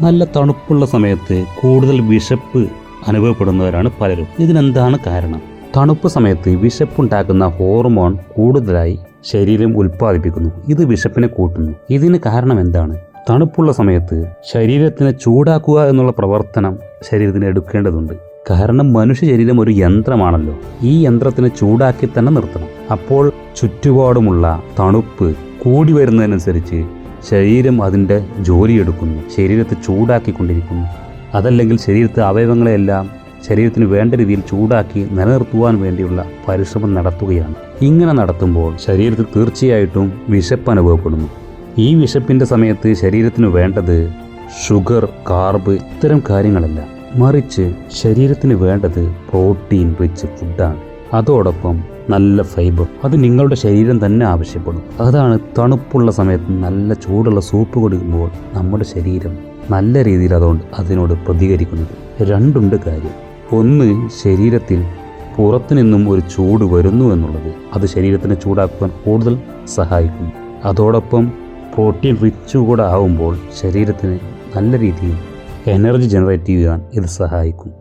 നല്ല തണുപ്പുള്ള സമയത്ത് കൂടുതൽ വിശപ്പ് അനുഭവപ്പെടുന്നവരാണ് പലരും. ഇതിനെന്താണ് കാരണം? തണുപ്പ് സമയത്ത് വിശപ്പുണ്ടാക്കുന്ന ഹോർമോൺ കൂടുതലായി ശരീരം ഉൽപ്പാദിപ്പിക്കുന്നു. ഇത് വിശപ്പിനെ കൂട്ടുന്നു. ഇതിന് കാരണം എന്താണ്? തണുപ്പുള്ള സമയത്ത് ശരീരത്തിനെ ചൂടാക്കുക എന്നുള്ള പ്രവർത്തനം ശരീരത്തിന് എടുക്കേണ്ടതുണ്ട്. കാരണം മനുഷ്യ ശരീരം ഒരു യന്ത്രമാണല്ലോ. ഈ യന്ത്രത്തിനെ ചൂടാക്കി തന്നെ നിർത്തണം. അപ്പോൾ ചുറ്റുപാടുമുള്ള തണുപ്പ് കൂടി വരുന്നതിനനുസരിച്ച് ശരീരം അതിൻ്റെ ജോലിയെടുക്കുന്നു, ശരീരത്തെ ചൂടാക്കിക്കൊണ്ടിരിക്കുന്നു. അതല്ലെങ്കിൽ ശരീരത്തെ അവയവങ്ങളെല്ലാം ശരീരത്തിന് വേണ്ട രീതിയിൽ ചൂടാക്കി നിലനിർത്തുവാൻ വേണ്ടിയുള്ള പരിശ്രമം നടത്തുകയാണ്. ഇങ്ങനെ നടത്തുമ്പോൾ ശരീരത്തിൽ തീർച്ചയായിട്ടും വിശപ്പ് അനുഭവപ്പെടുന്നു. ഈ വിശപ്പിൻ്റെ സമയത്ത് ശരീരത്തിന് വേണ്ടത് ഷുഗർ, കാർബ് ഇത്തരം കാര്യങ്ങളല്ല, മറിച്ച് ശരീരത്തിന് വേണ്ടത് പ്രോട്ടീൻ റിച്ച് ഫുഡാണ്. അതോടൊപ്പം നല്ല ഫൈബർ. അത് നിങ്ങളുടെ ശരീരം തന്നെ ആവശ്യപ്പെടും. അതാണ് തണുപ്പുള്ള സമയത്ത് നല്ല ചൂടുള്ള സൂപ്പ് കുടിക്കുമ്പോൾ നമ്മുടെ ശരീരം നല്ല രീതിയിൽ അതിനോട് പ്രതികരിക്കുന്നത്. രണ്ടുണ്ട് കാര്യം. ഒന്ന്, ശരീരത്തിൽ പുറത്തു നിന്നും ഒരു ചൂട് വരുന്നു എന്നുള്ളത്. അത് ശരീരത്തിനെ ചൂടാക്കുവാൻ കൂടുതൽ സഹായിക്കും. അതോടൊപ്പം പ്രോട്ടീൻ റിച്ച് കൂടെ ആവുമ്പോൾ ശരീരത്തിന് നല്ല രീതിയിൽ എനർജി ജനറേറ്റ് ചെയ്യാൻ ഇത് സഹായിക്കും.